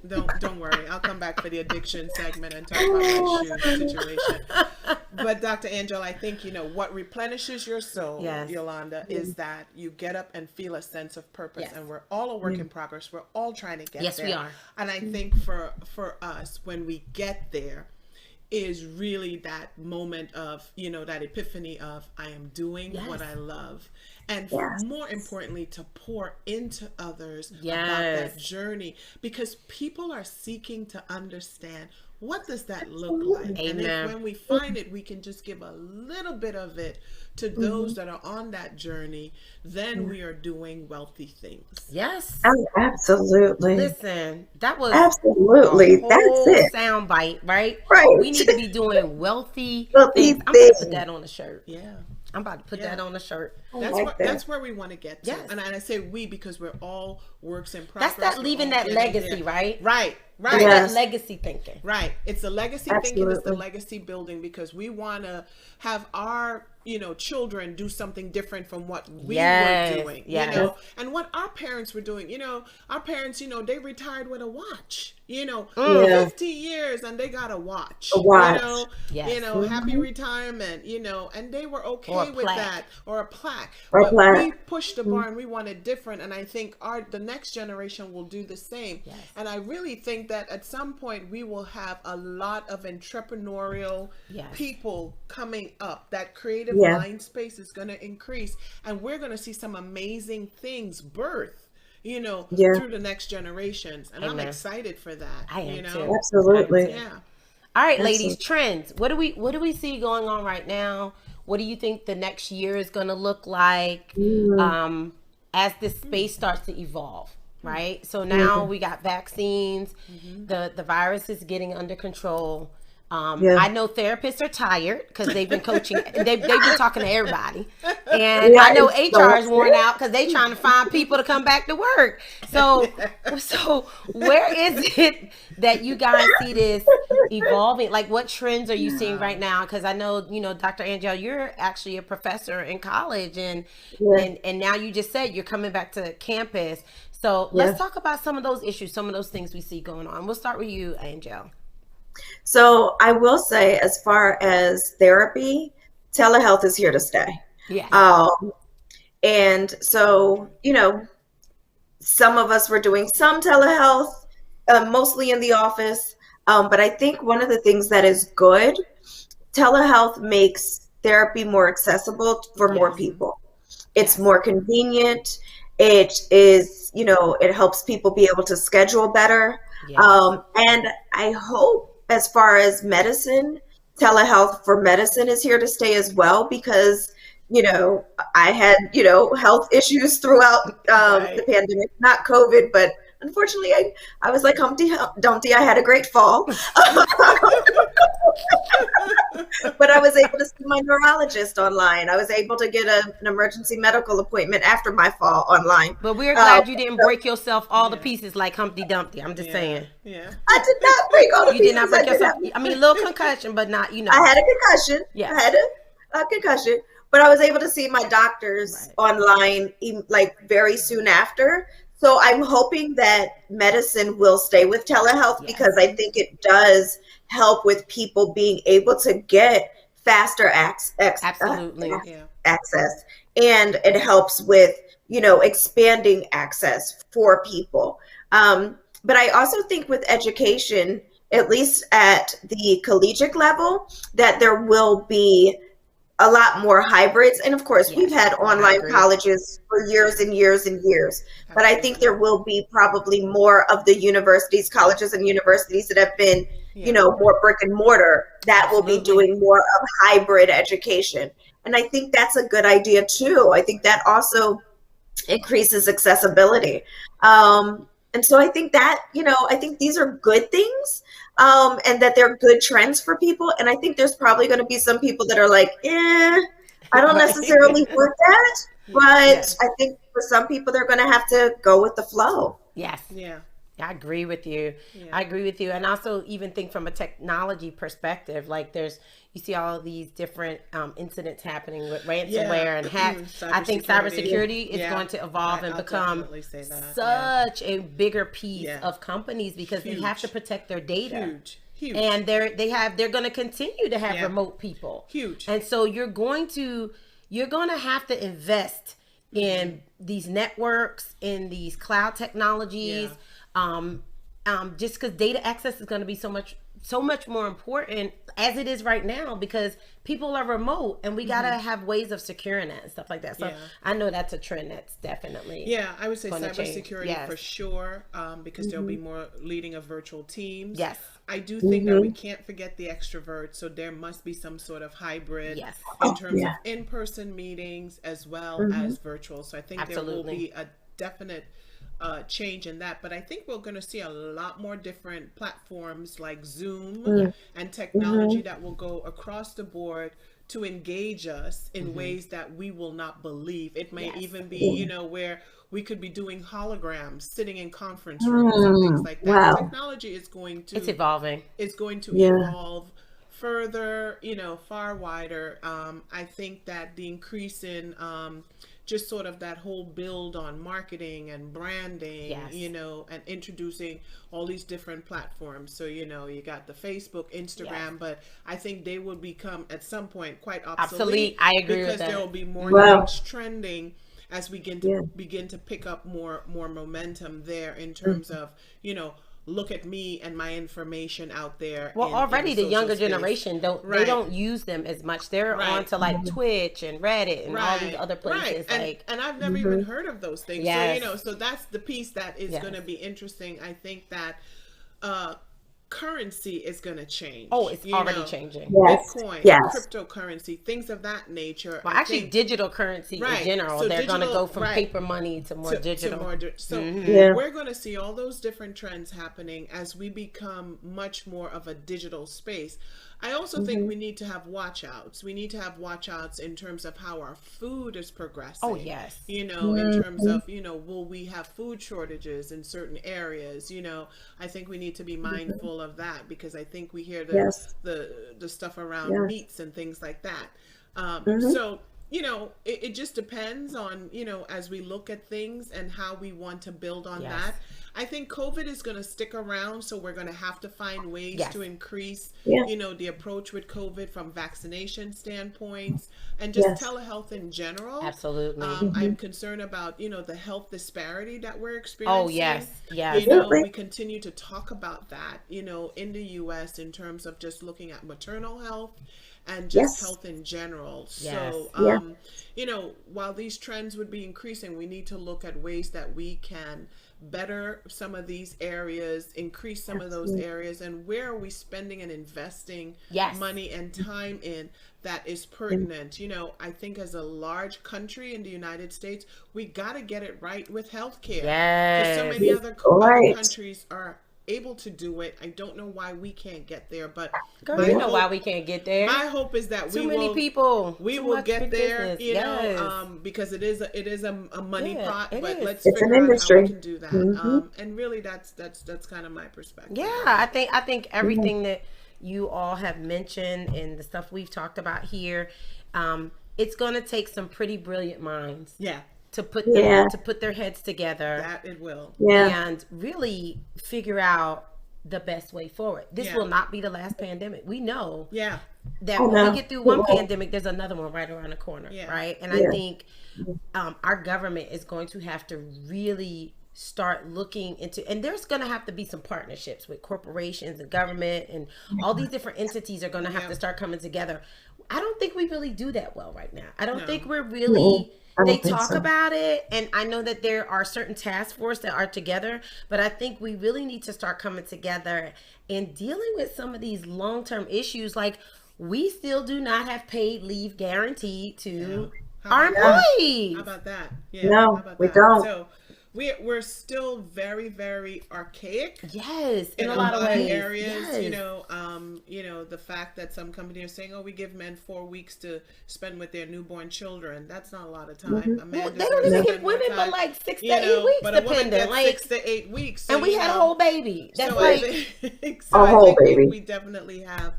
don't worry. I'll come back for the addiction segment and talk about my shoe situation. But Dr. Angela, I think, you know, what replenishes your soul, Yolanda, is that you get up and feel a sense of purpose. And we're all a work in progress. We're all trying to get there. Yes, we are. And I think for us, when we get there, is really that moment of, you know, that epiphany of, I am doing what I love. And more importantly, to pour into others about that journey, because people are seeking to understand, what does that look like? Amen. And if, when we find it, we can just give a little bit of it to those that are on that journey, then we are doing wealthy things. Yes. Oh, absolutely. Listen, that was absolutely that's it. Sound bite, right? Right. We need to be doing wealthy things. I'm gonna put that on a shirt. Yeah. I'm about to put that on a shirt. That's where we want to get to. Yes. And I say we because we're all works in progress. That's that leaving that legacy, right? Right. That legacy thinking. Right. It's the legacy thinking, it's the legacy building, because we want to have our, you know, children do something different from what we were doing, you know, and what our parents were doing. You know, our parents, you know, they retired with a watch, you know, 50 years and they got a watch, you know, happy retirement, you know, and they were okay with that, or a plaque. But we pushed the bar and we wanted different. And I think the next generation will do the same. Yes. And I really think that at some point we will have a lot of entrepreneurial people coming up. That creative mind space is going to increase, and we're going to see some amazing things birth, you know, through the next generations. And I'm excited for that. I am too. Absolutely. Yeah. All right, ladies, trends. What do we see going on right now? What do you think the next year is going to look like as this space starts to evolve? Right. So now we got vaccines. The virus is getting under control. I know therapists are tired because they've been coaching. They've been talking to everybody, and I know HR is worn out because they're trying to find people to come back to work. So where is it that you guys see this evolving? Like, what trends are you seeing right now? Because I know, Dr. Angel, you're actually a professor in college, and now you just said you're coming back to campus. So let's talk about some of those issues, some of those things we see going on. We'll start with you, Angel. So I will say, as far as therapy, telehealth is here to stay. Yeah. And so, some of us were doing some telehealth, mostly in the office. But I think one of the things that is good, telehealth makes therapy more accessible for more people. It's more convenient. It is, it helps people be able to schedule better. And I hope, as far as medicine, telehealth for medicine is here to stay as well, because I had, health issues throughout the pandemic, not COVID, but unfortunately I was like Humpty Dumpty. I had a great fall. But I was able to see my neurologist online. I was able to get an emergency medical appointment after my fall online. But we're glad you didn't break yourself all the pieces like Humpty Dumpty. I'm just saying. Yeah. I did not break all the pieces. You did not break yourself. I mean, a little concussion, but not, I had a concussion. Yeah. I had a concussion. But I was able to see my doctors online like very soon after. So I'm hoping that medicine will stay with telehealth, because I think it does help with people being able to get faster access. And it helps with, expanding access for people. But I also think with education, at least at the collegiate level, that there will be a lot more hybrids. And of course, we've had online colleges for years and years and years. But I think there will be probably more of the universities, colleges and universities that have been, more brick and mortar, that will be doing more of hybrid education. And I think that's a good idea too. I think that also increases accessibility. And so I think that, I think these are good things. And that they're good trends for people. And I think there's probably going to be some people that are like, I don't necessarily want that. But I think for some people, they're going to have to go with the flow. Yes. Yeah. I agree with you. I agree with you. And also even think from a technology perspective, like you see all these different incidents happening with ransomware and hacks. I think cybersecurity is going to evolve and become such a bigger piece of companies, because they have to protect their data. Huge. And they're going to continue to have remote people. Huge. And so you're going to have to invest in these networks, in these cloud technologies. Just because data access is going to be so much more important as it is right now, because people are remote and we got to have ways of securing that and stuff like that. So I know that's a trend that's definitely I would say cybersecurity for sure, because there'll be more leading of virtual teams. Yes. I do think that we can't forget the extroverts, so there must be some sort of hybrid in terms of in-person meetings as well as virtual. So I think there will be a definite change in that, but I think we're going to see a lot more different platforms like Zoom and technology that will go across the board to engage us in ways that we will not believe. It may even be, where we could be doing holograms, sitting in conference rooms and things like that. Technology is going to... It's evolving. It's going to evolve further, far wider. I think that the increase in... just sort of that whole build on marketing and branding, and introducing all these different platforms. So, you got the Facebook, Instagram, but I think they will become at some point quite obsolete. I agree with that. Because there will be more things trending as we begin to pick up more momentum there in terms of, look at me and my information out there. Well, already the younger generation they don't use them as much. They're on to like Twitch and Reddit and all these other places. And I've never even heard of those things. So, so that's the piece that is going to be interesting. I think that currency is going to change. Oh, it's already changing. Bitcoin, cryptocurrency, things of that nature. Well, actually, digital currency in general. So they're going to go from paper money to more digital. We're going to see all those different trends happening as we become much more of a digital space. I also think we need to have watch outs. We need to have watch outs in terms of how our food is progressing. Oh, yes. In terms of, will we have food shortages in certain areas? I think we need to be mindful of that, because I think we hear Yes. the stuff around Yes. meats and things like that. Mm-hmm. So, it just depends on, as we look at things and how we want to build on Yes. that. I think COVID is going to stick around, so we're going to have to find ways Yes. to increase, Yeah. the approach with COVID from vaccination standpoints and just Yes. telehealth in general. Absolutely. I'm concerned about, the health disparity that we're Oh, experiencing. yes. Yes. Absolutely. We continue to talk about that, in the U.S. in terms of just looking at maternal health and just Yes. health in general. Yes. So, Yeah. while these trends would be increasing, we need to look at ways that we can better some of these areas, increase some of those areas, and where are we spending and investing Yes. money and time in that is pertinent. I think as a large country in the United States, we got to get it right with healthcare. Because so Yes. many other Right. countries are able to do it. I don't know why we can't get there, but Girl, my you know hope- why we can't get there. my hope is that Too many people. we Too will much get big there, business. Yes. because it is a money Yeah, pot, it but is. let's It's an figure out how industry. we can do that. Mhm. And really, that's kind of my perspective. Yeah, I think everything that you all have mentioned and the stuff we've talked about here, it's going to take some pretty brilliant minds Yeah, to put Yeah. their heads together that it will. Yeah. and really figure out the best way forward. This Yeah. will not be the last pandemic. We know Yeah, that Oh, when no. we get through one It won't. pandemic, there's another one right around the corner, Yeah. right? And Yeah. I think our government is going to have to really start looking into, and there's going to have to be some partnerships with corporations and government, and all these different entities are going to have Yeah. to start coming together. I don't think we really do that well right now. I don't No. think we're really. I don't They think talk so. about it, and I know that there are certain task force that are together, but I think we really need to start coming together and dealing with some of these long-term issues. Like, we still do not have paid leave guaranteed to How our about that? employees. How about that? Yeah, No, how about we that? don't. So we're still very, very archaic Yes, in in a lot of ways. areas. Yes. The fact that some companies are saying, "Oh, we give men 4 weeks to spend with their newborn children." That's not a lot of time. A man Well, they deserves don't to even spend give more women but time, like 6 to you 8 know, weeks, but a woman depending. gets Like, 6 to 8 weeks. So, and we had a whole baby. That's so like, A whole I think baby. we definitely have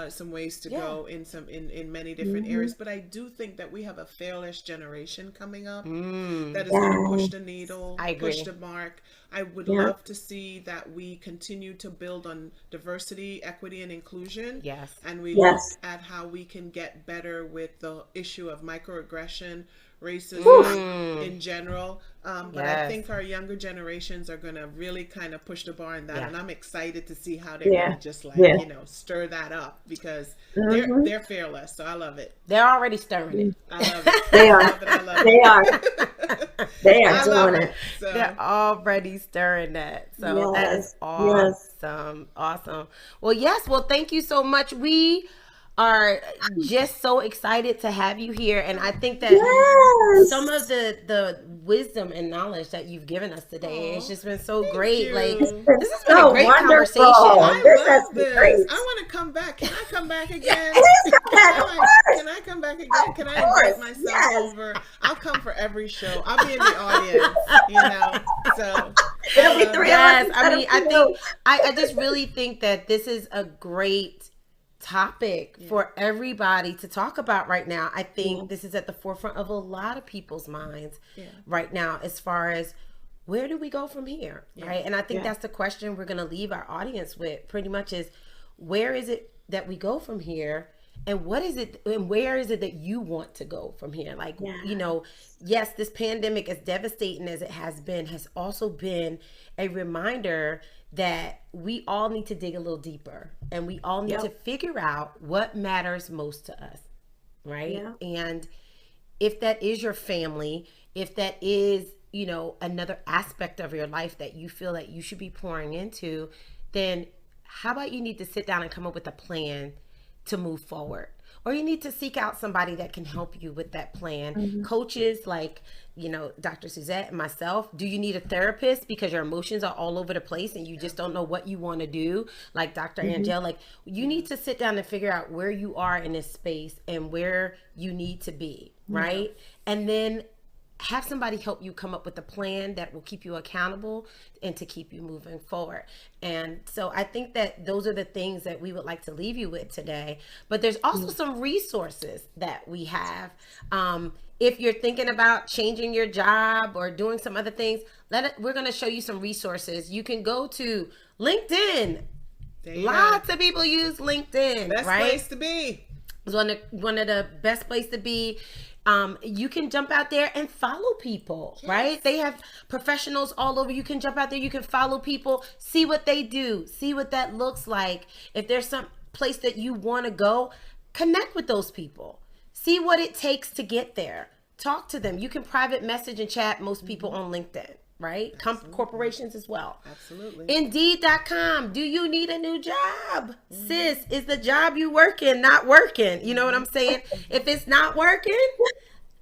some ways to go in many different areas, but I do think that we have a fairless generation coming up that is going to push the needle, I agree. push the mark. I would Yeah. love to see that we continue to build on diversity, equity, and inclusion. Yes. And we Yes. look at how we can get better with the issue of microaggression, racism Mm. in general. But I Yes. think our younger generations are going to really kind of push the bar in that. Yeah. And I'm excited to see how they're Yeah. going to just Yeah. stir that up, because Mhm. they're fearless. So I love it. they're already stirring it. I love it. They I are. love it. I love They it. are. They are I love doing it. it. So, They're already stirring that. So that is Yes. awesome. Awesome. Well, yes. Well, thank you so much. We are just so excited to have you here. And I think that Yes. some of the wisdom and knowledge that you've given us today, it's just been so great. you. Like, It's been this has been so a great wonderful. conversation. I This has love been this. great. I want to come back. Can I come back again? Please come back, of course. Can I come back again? Can I Of course, invite myself yes. over? I'll come for every show. I'll be in the audience, So It'll be 3 Yes, hours. I mean, I instead of think I just really think that this is a great topic for everybody to talk about right now. I think this is at the forefront of a lot of people's minds right now, as far as where do we go from here, right? And I think that's the question we're going to leave our audience with, pretty much, is where is it that we go from here? And what is it, and where is it that you want to go from here? Like, yes, this pandemic, as devastating as it has also been a reminder that we all need to dig a little deeper, and we all need to figure out what matters most to us, right? And if that is your family, if that is, another aspect of your life that you feel that you should be pouring into, then how about you need to sit down and come up with a plan to move forward? Or you need to seek out somebody that can help you with that plan. Coaches like, Dr. Suzette and myself. Do you need a therapist because your emotions are all over the place and you just don't know what you want to do? Like Dr. Angel, like, you need to sit down and figure out where you are in this space and where you need to be, right? And then have somebody help you come up with a plan that will keep you accountable and to keep you moving forward. And so I think that those are the things that we would like to leave you with today. But there's also some resources that we have. If you're thinking about changing your job or doing some other things, we're going to show you some resources. You can go to LinkedIn. Lots of people use LinkedIn. Best place to be. It's one of the best place to be. You can jump out there and follow people, right? They have professionals all over. You can jump out there. You can follow people, see what they do, see what that looks like. If there's some place that you want to go, connect with those people. See what it takes to get there. Talk to them. You can private message and chat most people on LinkedIn, right? Corporations as well. Absolutely. Indeed.com. Do you need a new job? Sis, is the job you working not working? You know what I'm saying? If it's not working,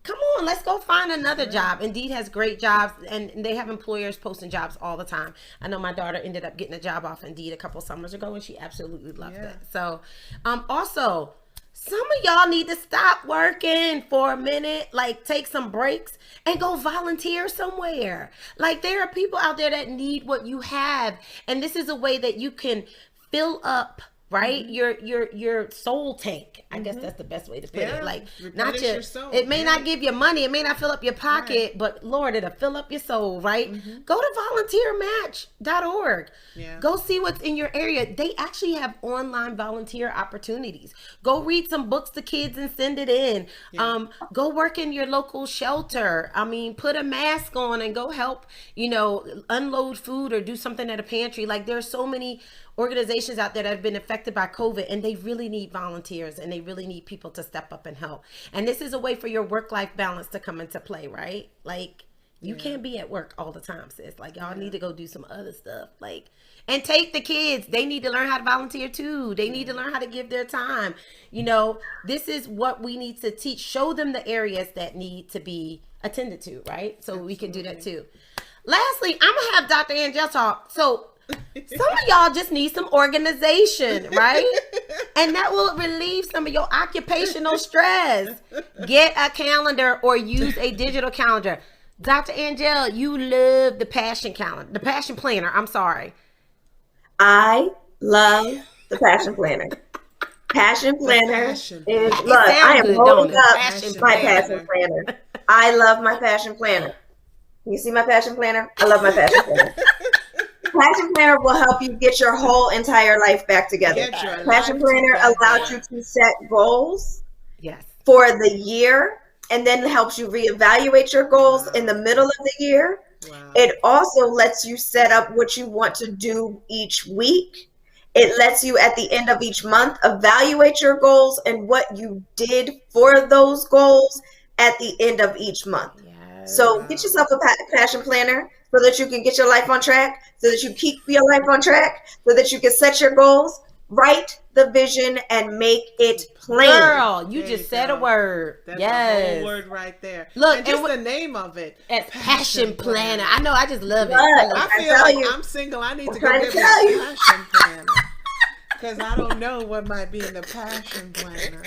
come on, let's go find another job. Indeed has great jobs, and they have employers posting jobs all the time. I know my daughter ended up getting a job off Indeed a couple summers ago, and she absolutely loved it. So, also, some of y'all need to stop working for a minute, like take some breaks and go volunteer somewhere. Like there are people out there that need what you have. And this is a way that you can fill up, right? Your soul tank. I guess that's the best way to put it. Like not your soul. It may not give you money. It may not fill up your pocket, but Lord, it'll fill up your soul, right? Go to volunteermatch.org. Go see what's in your area. They actually have online volunteer opportunities. Go read some books to kids and send it in. Go work in your local shelter. I mean, put a mask on and go help, unload food or do something at a pantry. Like there's so many organizations out there that have been affected by COVID, and they really need volunteers and they really need people to step up and help. And this is a way for your work-life balance to come into play, right? Like you can't be at work all the time, sis. Like y'all need to go do some other stuff. Like, and take the kids. They need to learn how to volunteer too. They need to learn how to give their time. This is what we need to teach. Show them the areas that need to be attended to, right? So we can do that too. Lastly, I'm gonna have Dr. Angel talk. So some of y'all just need some organization, right? And that will relieve some of your occupational stress. Get a calendar or use a digital calendar. Dr. Angel, you love the passion calendar, the passion planner. I'm sorry. I love the passion planner. Passion planner is, look, I am holding up my passion planner. I love my passion planner. You see my passion planner? I love my passion planner. Passion Planner will help you get your whole entire life back together. Passion Planner allows you to set goals for the year and then helps you reevaluate your goals in the middle of the year. It also lets you set up what you want to do each week. It lets you at the end of each month evaluate your goals and what you did for those goals at the end of each month. So get yourself a passion planner so that you can get your life on track, so that you keep your life on track, so that you can set your goals, write the vision, and make it plain. Girl, you just said a word. That's a whole word right there. Look, and just the name of it. Passion Planner. I know, I just love it. I feel like I'm single. I need to go get my passion planner. Because I don't know what might be in the passion planner.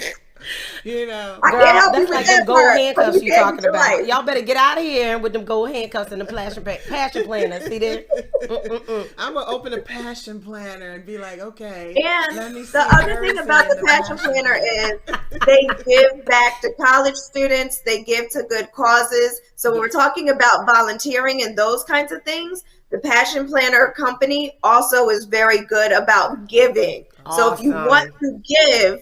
Girl, that's like them gold handcuffs you talking about. Y'all better get out of here with them gold handcuffs and the passion planner. See there? I'm gonna open a passion planner and be like, okay. And let me see the other thing about the passion planner is they give back to college students. They give to good causes. So when we're talking about volunteering and those kinds of things, the Passion Planner company also is very good about giving. Awesome. So if you want to give,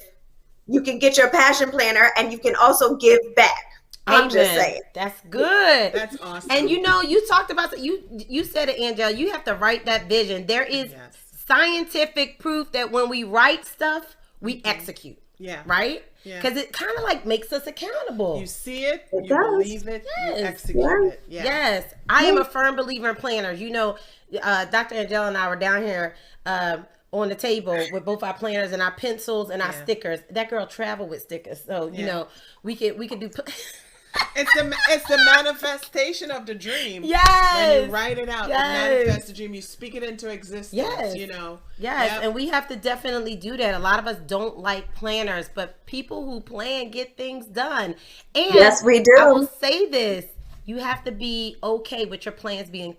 you can get your passion planner and you can also give back. I'm just saying. That's good. That's awesome. And you talked about you said it, Angela. You have to write that vision. There is scientific proof that when we write stuff, we execute. Yeah. Right? Because it kind of like makes us accountable. You see it, you believe it, you execute it. Yes. I am a firm believer in planners. Dr. Angela and I were down here on the table with both our planners and our pencils and our stickers. That girl traveled with stickers, so we could do. It's the manifestation of the dream. Yes, when you write it out, it manifests the dream. You speak it into existence. Yes, and we have to definitely do that. A lot of us don't like planners, but people who plan get things done. And yes, we do. I will say this. you have to be okay with your plans being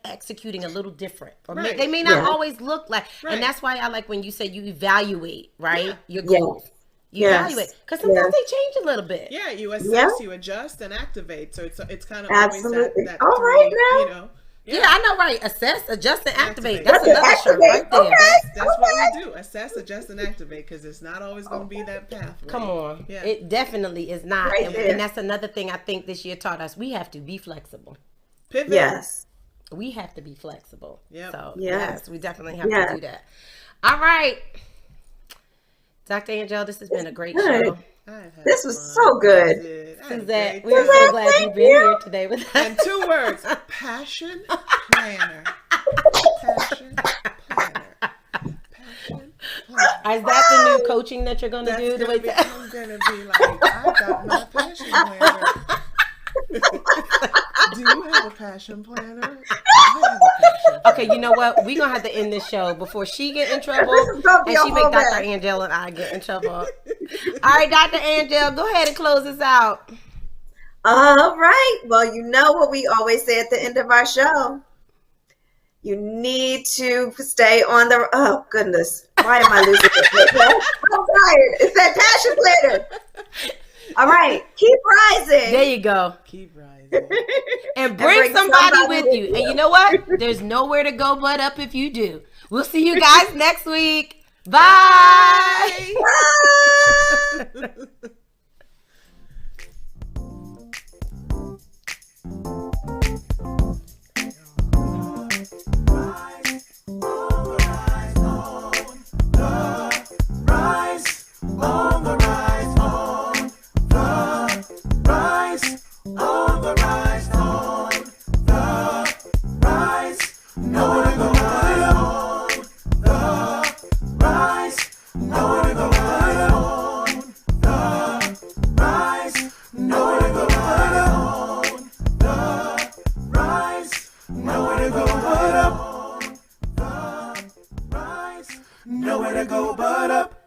executing a little different, or Right. they may not Yeah. always look like. Right. And that's why I like when you say you evaluate, right? Yeah. Your Yes. goals. You Yes. evaluate, because sometimes Yes. they change a little bit. Yeah, you assess, Yeah. you adjust, and activate. So it's kind of Absolutely. always that All three, right now. you know. Yeah, I know, right? Assess, adjust, and activate. Activate. That's another shirt Activate. right there. Okay. That's what we do. Assess, adjust, and activate, because it's not always going to be that pathway. Come on. Yeah. It definitely is not. Right and, there. and that's another thing I think this year taught us. We have to be flexible. Pivot. Yes. We have to be flexible. Yep. So, Yes. yes, we definitely have Yes. to do that. All right. Dr. Angel, this has been a great Good. show. I've had This was fun. so good. I did. I had a Suzette, great we're time. so glad thank you've been you. here today with us. And 2 words: passion planner. Passion planner. Passion planner. Is that the new coaching that you're going to That's do? The gonna way be, I'm gonna be like, I got my passion planner. Do you have a passion planner? I have a passion Okay, you know what? We're going to have to end this show before she get in trouble This is gonna be and a she make whole Dr. mess. Angel and I get in trouble. All right, Dr. Angel, go ahead and close us out. All right. Well, you know what we always say at the end of our show. You need to stay on the. Oh goodness, why am I losing it? I'm tired. It's that passion planner. All right, keep rising. There you go. Keep rising. And bring somebody with you. And you know what? There's nowhere to go but up if you do. We'll see you guys next week. Bye. Bye. Nowhere to go but up.